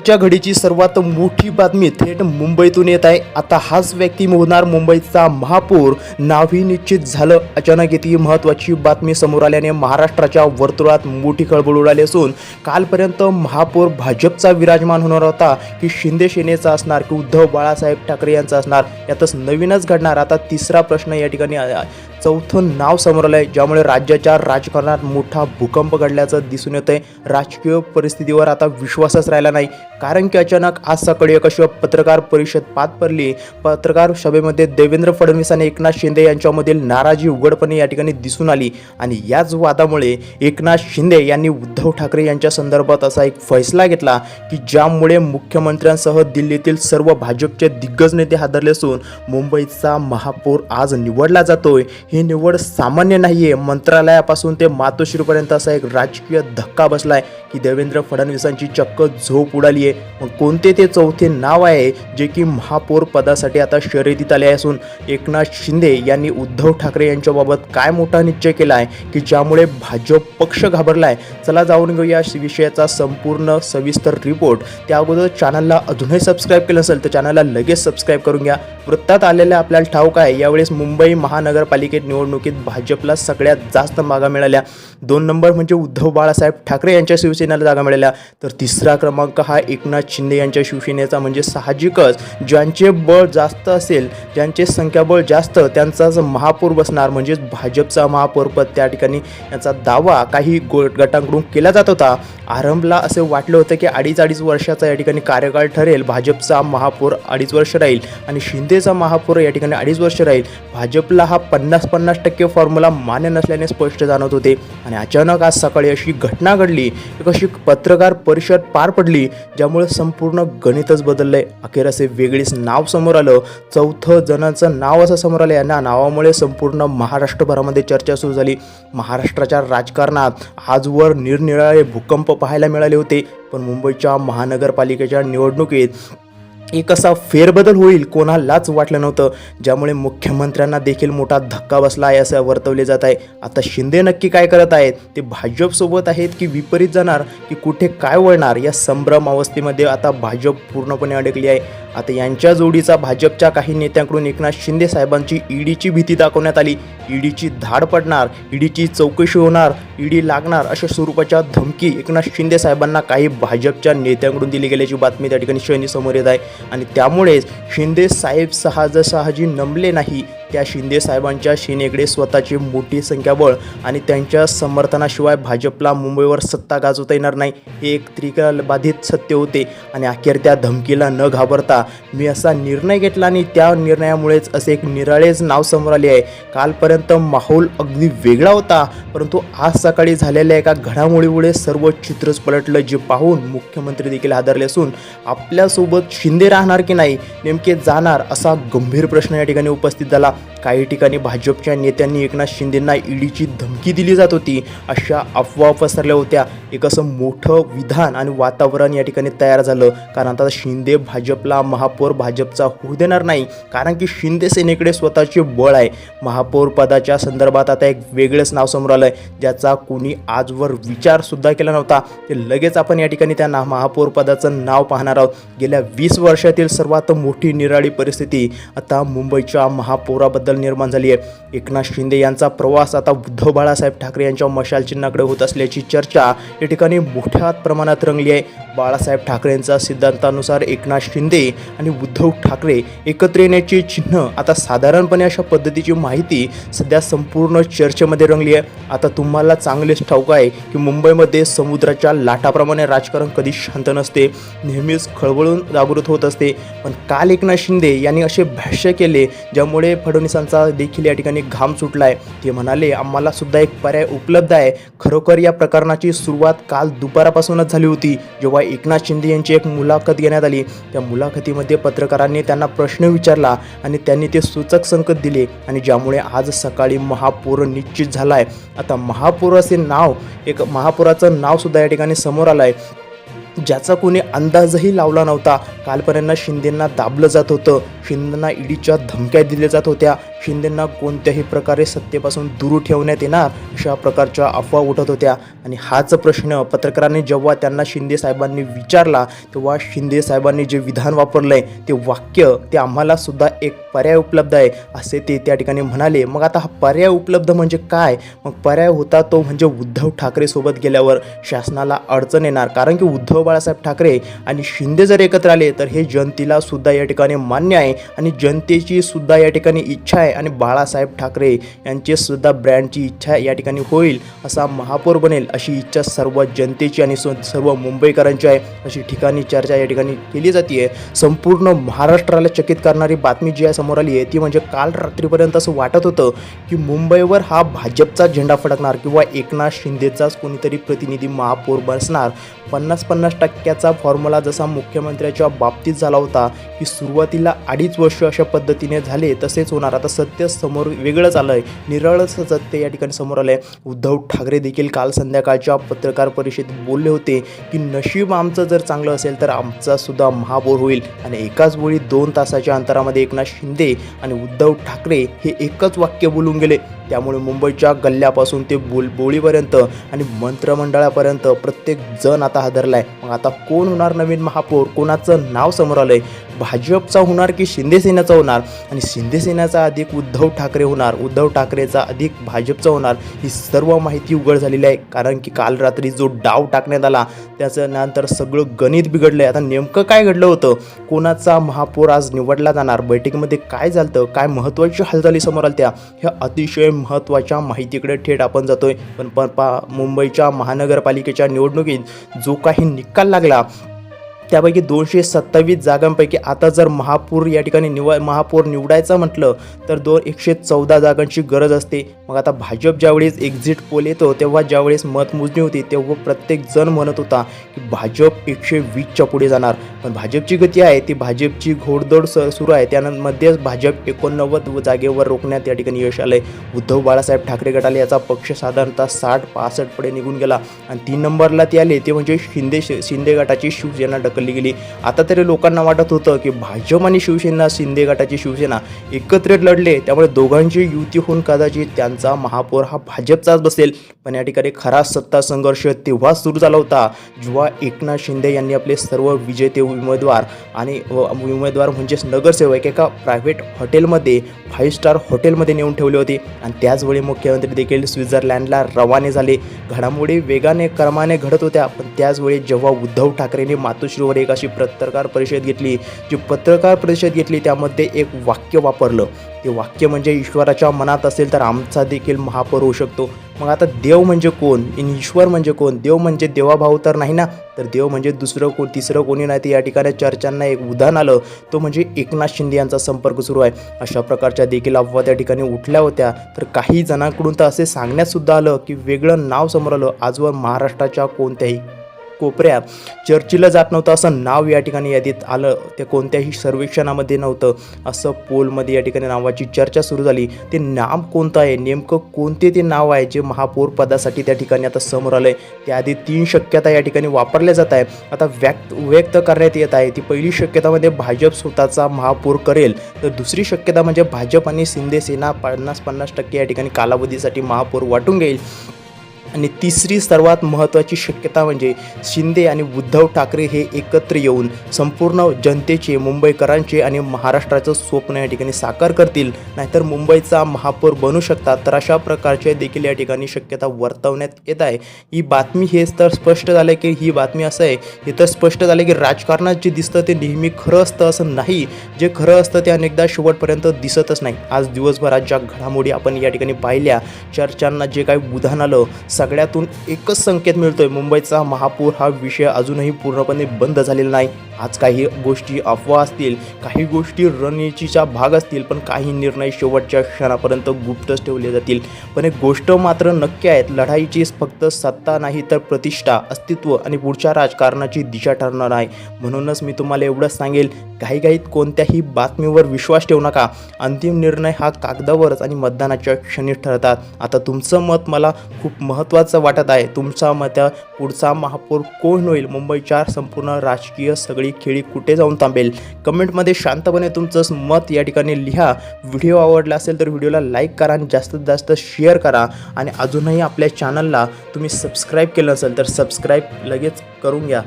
आत्ताच्या घडीची सर्वात मोठी बातमी थेट मुंबईतून येत आहे। आता हाच व्यक्ती होणार मुंबईचा महापौर, नावही निश्चित झालं। अचानक येथे महत्त्वाची बातमी समोर आल्याने महाराष्ट्राच्या वर्तुळात मोठी खळबळ उडाली असून कालपर्यंत महापौर भाजपचा विराजमान होणार होता की शिंदे सेनेचा असणार की उद्धव बाळासाहेब ठाकरे यांचा असणार, यातच नवीनच घडणार। आता तिसरा प्रश्न या ठिकाणी चौथं नाव समोर आलंय, ज्यामुळे राज्याच्या राजकारणात मोठा भूकंप घडल्याचं दिसून येतंय। राजकीय परिस्थितीवर आता विश्वासच राहिला नाही, कारण की अचानक आज सकाळी एक अशी पत्रकार परिषद पार पडली। पत्रकार सभेमध्ये देवेंद्र फडणवीस आणि एकनाथ शिंदे यांच्यामधील नाराजी उघडपणे या ठिकाणी दिसून आली आणि याच वादामुळे एकनाथ शिंदे यांनी उद्धव ठाकरे यांच्या संदर्भात असा एक फैसला घेतला की ज्यामुळे मुख्यमंत्र्यांसह दिल्लीतील सर्व भाजपचे दिग्गज नेते हादरले असून मुंबईचा महापौर आज निवडला जातोय। ही निवड सामान्य नाहीये, मंत्रालयापासून ते मातोश्रीपर्यंत असा एक राजकीय धक्का बसलाय की देवेंद्र फडणवीसांची चक्क झोप उडाली आहे। मग कोणते ते चौथे नाव आहे जे की महापौर पदासाठी आता शर्यतीत आले असून एकनाथ शिंदे यांनी उद्धव ठाकरे यांच्याबाबत काय मोठा निश्चय केला आहे की ज्यामुळे भाजप पक्ष घाबरलाय? चला जाऊन घेऊया विषयाचा संपूर्ण सविस्तर रिपोर्ट। त्या अगोदर चॅनलला अजूनही सबस्क्राईब केलं नसेल तर चॅनलला लगेच सबस्क्राईब करून घ्या। वृत्तात आलेल्या आपल्याला ठाऊक आहे यावेळेस मुंबई महानगरपालिकेत निवडणुकीत भाजपला सगळ्यात जास्त जागा मिळाल्या। 2 नंबर म्हणजे उद्धव बाळासाहेब ठाकरे यांच्या शिवसेनेला जागा मिळाल्या, तर तिसरा क्रमांक हा एकनाथ शिंदे यांच्या शिवसेनेचा। म्हणजे साहजिकच ज्यांचे बळ जास्त असेल, ज्यांचे संख्याबळ जास्त, त्यांचाच महापौर बसणार, म्हणजेच भाजपचा महापौरपद त्या ठिकाणी याचा दावा काही गटांकडून केला जात होता। आरंभला असे वाटलं होतं की 2.5 वर्षाचा या ठिकाणी कार्यकाळ ठरेल, भाजपचा महापौर 2.5 वर्ष राहील आणि शिंदेचा महापौर या ठिकाणी 2.5 वर्ष राहील। भाजपला हा 50-50% फॉर्म्युला मान्य नसल्याने स्पष्ट जाणवत होते आणि अचानक आज सकाळी अशी घटना घडली, एक अशी पत्रकार परिषद पार पडली ज्यामुळे संपूर्ण गणितच बदललंय। अखेर असे वेगळेच नाव समोर आलं, चौथं जणांचं नाव असं समोर आलं। या नावामुळे संपूर्ण महाराष्ट्रभरामध्ये चर्चा सुरू झाली। महाराष्ट्राच्या राजकारणात आजवर निरनिराळे भूकंप पाहायला मिळाले होते, पण मुंबईच्या महानगरपालिकेच्या निवडणुकीत एक असा फेरबदल होईल कोणालाच वाटलं नव्हतं, ज्यामुळे मुख्यमंत्र्यांना देखील मोठा धक्का बसला आहे असं वर्तवले जात आहे। आता शिंदे नक्की काय करत आहेत? ते भाजपसोबत आहेत की विपरीत जाणार की कुठे काय वळणार? या संभ्रम अवस्थेमध्ये आता भाजप पूर्णपणे अडकली आहे। आता यांच्या जोडीचा भाजपच्या काही नेत्यांकडून एकनाथ शिंदे साहेबांची ईडीची भीती दाखवण्यात आली। ईडीची धाड पडणार, ईडीची चौकशी होणार, ईडी लागणार अशा स्वरूपाच्या धमकी एकनाथ शिंदे साहेबांना काही भाजपच्या नेत्यांकडून दिली गेल्याची बातमी त्या ठिकाणी शनी समोर येत आहे आणि त्यामुळेच शिंदे साहेब सहजासहजी नमले नाही। त्या शिंदे साहेबांच्या सेनेकडे स्वतःची मोठी संख्याबळ आणि त्यांच्या समर्थनाशिवाय भाजपला मुंबईवर सत्ता गाजवता येणार नाही, हे एक त्रिकालबाधित सत्य होते आणि अखेर त्या धमकीला न घाबरता मी असा निर्णय घेतला आणि त्या निर्णयामुळेच असे एक निराळेच नाव समोर आले आहे। कालपर्यंत माहोल अगदी वेगळा होता, परंतु आज सकाळी झालेल्या एका घडामोडीमुळे सर्व चित्रच पलटलं, जे पाहून मुख्यमंत्री देखील हादरले असून आपल्यासोबत शिंदे राहणार की नाही, नेमके जाणार, असा गंभीर प्रश्न या ठिकाणी उपस्थित झाला। काही ठिकाणी भाजपच्या नेत्यांनी एकनाथ शिंदेंना ईडीची धमकी दिली जात होती अशा अफवा पसरल्या होत्या। एक असं मोठं विधान आणि वातावरण या ठिकाणी तयार झालं, कारण आता शिंदे भाजपला महापौर भाजपचा होऊ देणार नाही, कारण की शिंदे सेनेकडे स्वतःचे बळ आहे। महापौर पदाच्या संदर्भात आता एक वेगळंच नाव समोर आलंय, ज्याचा कोणी आजवर विचार सुद्धा केला नव्हता। ते लगेच आपण या ठिकाणी त्या महापौर पदाचं नाव पाहणार आहोत। गेल्या 20 वर्षातील सर्वात मोठी निराळी परिस्थिती आता मुंबईच्या महापौराबद्दल निर्माण झाली आहे। एकनाथ शिंदे यांचा प्रवास आता उद्धव बाळासाहेब ठाकरे यांच्या मशाल चिन्हाकडे होत असल्याची चर्चा या ठिकाणी मोठ्या प्रमाणात रंगली आहे। बाळासाहेब ठाकरेंच्या सिद्धांतानुसार एकनाथ शिंदे आणि उद्धव ठाकरे एकत्र येण्याची चिन्ह आता साधारणपणे अशा पद्धतीची माहिती सध्या संपूर्ण चर्चेमध्ये रंगली आहे। आता तुम्हाला चांगलेच ठाऊक आहे की मुंबईमध्ये समुद्राच्या लाटाप्रमाणे राजकारण कधी शांत नसते, नेहमीच खळबळून जागृत होत असते। पण काल एकनाथ शिंदे यांनी असे भाष्य केले ज्यामुळे फडणवीसांचा देखील या ठिकाणी घाम सुटलाय। ते म्हणाले, आम्हाला सुद्धा एक पर्याय उपलब्ध आहे। खरोखर या प्रकरणाची सुरुवात काल दुपारापासूनच झाली होती, जेव्हा एकनाथ शिंदे यांची एक मुलाखत घेण्यात आली। त्या मुलाखतीमध्ये पत्रकारांनी त्यांना प्रश्न विचारला आणि त्यांनी ते सूचक संकेत दिले आणि ज्यामुळे आज सकाळी महापौर निश्चित झालाय। आता महापौर असे नाव, एक महापौराचं नाव सुद्धा या ठिकाणी समोर आलंय, ज्याचा कोणी अंदाजही लावला नव्हता। कालपर्यंत शिंदेंना दाबलं जात होतं, शिंदेंना ईडीच्या धमक्या दिल्या जात होत्या, शिंदेंना कोणत्याही प्रकारे सत्तेपासून दूर ठेवण्यात येणार अशा प्रकारच्या अफवा उठत होत्या. आणि हाच प्रश्न पत्रकारांनी जेव्हा त्यांना शिंदे साहेबांनी विचारला तेव्हा शिंदे साहेबांनी जे विधान वापरलंय ते वाक्य ते आम्हाला सुद्धा एक पर्याय उपलब्ध आहे असे ते त्या ठिकाणी म्हणाले. मग आता हा पर्याय उपलब्ध म्हणजे काय? मग पर्याय होता तो म्हणजे उद्धव ठाकरे सोबत गेल्यावर शासनाला अडचण येणार, कारण की उद्धव बाळासाहेब ठाकरे आणि शिंदे जर एकत्र आले तर हे जनतेला सुद्धा या ठिकाणी मान्य आहे आणि जनतेची सुद्धा या ठिकाणी इच्छा आहे आणि बाळासाहेब ठाकरे यांची सुद्धा ब्रँडची इच्छा या ठिकाणी होईल, असा महापौर बनेल अशी इच्छा सर्व जनतेची आणि सर्व मुंबईकरांची आहे अशी ठिकाणी चर्चा या ठिकाणी केली जाते. संपूर्ण महाराष्ट्राला चकित करणारी बातमी जी आहे समोर आली आहे ती म्हणजे काल रात्रीपर्यंत असं वाटत होतं की मुंबईवर हा भाजपचा झेंडा फडकणार किंवा एकनाथ शिंदेचाच कोणीतरी प्रतिनिधी महापौर बसणार. 50-50% फॉर्म्युला जसा मुख्यमंत्र्याच्या बाबतीत झाला होता की सुरुवातीला 2.5 वर्ष अशा पद्धतीने झाले तसेच होणार. आता सत्य समोर वेगळंच आलं आहे, निराळंच सत्य या ठिकाणी समोर आलं आहे. उद्धव ठाकरे देखील काल संध्याकाळच्या पत्रकार परिषदेत बोलले होते की नशीब आमचं जर चांगलं असेल तर आमचा सुद्धा महापौर होईल. आणि एकाच वेळी 2 तासाच्या अंतरामध्ये एकनाथ शिंदे आणि उद्धव ठाकरे हे एकच वाक्य बोलून गेले. त्यामुळे मुंबईच्या गल्ल्यापासून ते बोळीपर्यंत आणि मंत्रिमंडळापर्यंत प्रत्येक जण आता हादरलाय. मग आता कोण होणार नवीन महापौर? कोणाचं नाव समोर आलंय? भाजपचा होणार की शिंदे सेनेचा होणार? आणि शिंदे सेनेचा अधिक उद्धव ठाकरे होणार, उद्धव ठाकरेचा अधिक भाजपचा होणार? ही सर्व माहिती उघड झालेली आहे, कारण की काल रात्री जो डाव टाकण्यात आला त्याच्यानंतर सगळं गणित बिघडलं आहे. आता नेमकं काय घडलं होतं? कोणाचा महापौर आज निवडला जाणार? बैठकीमध्ये काय झालं? काय महत्त्वाची हालचाली समोर आल्या? ह्या अतिशय महत्त्वाच्या माहितीकडे थेट आपण जातोय. पण मुंबईच्या महानगरपालिकेच्या निवडणुकीत जो काही निकाल लागला त्यापैकी 227 जागांपैकी आता जर महापौर या ठिकाणी महापौर निवडायचं म्हटलं तर 114 जागांची गरज असते. मग आता भाजप ज्यावेळेस एक्झिट पोल येतो तेव्हा ज्यावेळेस मतमोजणी होती तेव्हा प्रत्येक जण म्हणत होता की भाजप 120च्या पुढे जाणार. पण भाजपची गती आहे ती भाजपची घोडदौड सुरू आहे. त्यामध्येच भाजप 89 जागेवर रोखण्यात या ठिकाणी यश आलंय. उद्धव बाळासाहेब ठाकरे गटाला याचा पक्ष साधारणतः 60-65 पुढे निघून गेला आणि 3 नंबरला ते आले ते म्हणजे शिंदे गटाची शिवसेना गेली. आता तरी लोकांना वाटत होतं की भाजप आणि शिवसेना, शिंदे गटाची शिवसेना एकत्रित लढले त्यामुळे दोघांची युती होऊन कदाचित त्यांचा महापौर हा भाजपचाच बसेल. पण या ठिकाणी खरा सत्ता संघर्ष तेव्हा सुरू झाला होता जेव्हा एकनाथ शिंदे यांनी आपले सर्व विजेते उमेदवार म्हणजेच नगरसेवक एका प्रायव्हेट हॉटेलमध्ये 5 स्टार हॉटेलमध्ये नेऊन ठेवले होते आणि त्याचवेळी मुख्यमंत्री देखील स्वित्झर्लंडला रवाने झाले. घडामोडी वेगाने क्रमाने घडत होत्या. पण त्याचवेळी जेव्हा उद्धव ठाकरेंनी मातोश्रीवर एक अशी पत्रकार परिषद घेतली, जी पत्रकार परिषद घेतली त्यामध्ये एक वाक्य वापरलं. ते वाक्य म्हणजे ईश्वराच्या मनात असेल तर आमचा देखील महापौर होऊ शकतो. मग आता देव म्हणजे कोण आणि ईश्वर म्हणजे कोण? देव म्हणजे देवाभाऊ तर नाही ना, तर देव म्हणजे तिसरं कोणी नाही. ते या ठिकाणी चर्चांना एक उदाहरण आलं तो म्हणजे एकनाथ शिंदे यांचा संपर्क सुरू आहे. अशा प्रकारच्या देखील अफवा त्या ठिकाणी उठल्या होत्या. तर काही जणांकडून तर असे सांगण्यात सुद्धा आलं की वेगळं नाव समोर आलं. आजवर महाराष्ट्राच्या कोणत्याही कोपऱ्यात चर्चेला जात नव्हतं असं नाव या ठिकाणी यादीत आलं. ते कोणत्याही सर्वेक्षणामध्ये नव्हतं असं पोलमध्ये या ठिकाणी नावाची चर्चा सुरू झाली. ते नाव कोणतं आहे, नेमकं कोणते ते नाव आहे जे महापौर पदासाठी त्या ठिकाणी आता समोर आलं आहे? त्याआधी 3 शक्यता या ठिकाणी वापरल्या जात आहे, आता व्यक्त करण्यात येत आहे. ती पहिली शक्यतामध्ये भाजप स्वतःचा महापौर करेल, तर दुसरी शक्यता म्हणजे भाजप आणि शिंदे सेना 50-50% या ठिकाणी कालावधीसाठी महापौर वाटून घेईल. आणि तिसरी सर्वात महत्त्वाची शक्यता म्हणजे शिंदे आणि उद्धव ठाकरे हे एकत्र येऊन संपूर्ण जनतेचे, मुंबईकरांचे आणि महाराष्ट्राचं स्वप्न या ठिकाणी साकार करतील, नाहीतर मुंबईचा महापौर बनू शकतात. तर अशा प्रकारचे देखील या ठिकाणी शक्यता वर्तवण्यात येत आहे. ही बातमी हेच तर स्पष्ट झालं की ही बातमी असं आहे, हे तर स्पष्ट झालं की राजकारणात जे दिसतं ते नेहमी खरं असतं असं नाही. जे खरं असतं ते अनेकदा शेवटपर्यंत दिसतच नाही. आज दिवसभरात ज्या घडामोडी आपण या ठिकाणी पाहिल्या, चर्चांना जे काही उधाण आलं, सगळ्यातून एकच संकेत मिळतोय, मुंबईचा महापौर हा विषय अजूनही पूर्णपणे बंद झालेला नाही. आज काही गोष्टी अफवा असतील, काही गोष्टी रणनीतीचा भाग असतील, पण काही निर्णय शेवटच्या क्षणापर्यंत गुप्तच ठेवले जातील. पण एक गोष्ट मात्र नक्की आहे, लढाईची फक्त सत्ता नाही तर प्रतिष्ठा, अस्तित्व आणि पुढच्या राजकारणाची दिशा ठरणार आहे. म्हणूनच मी तुम्हाला एवढंच सांगेल, घाईघाईत कोणत्याही बातमीवर विश्वास ठेवू नका. अंतिम निर्णय हा कागदावरच आणि मतदानाच्या क्षणी ठरतात. आता तुमचं मत मला खूप महत्त्वाचं महत्त्वाचं वाटत आहे. तुमचा मत पुढचा महापौर कोण होईल, मुंबईच्या संपूर्ण राजकीय सगळी खेळी कुठे जाऊन थांबेल, कमेंटमध्ये शांतपणे तुमचं मत या ठिकाणी लिहा. व्हिडिओ आवडला असेल तर व्हिडिओला लाईक करा आणि जास्तीत जास्त शेअर करा. आणि अजूनही आपल्या चॅनलला तुम्ही सबस्क्राईब केलं असेल तर सबस्क्राईब लगेच करून घ्या.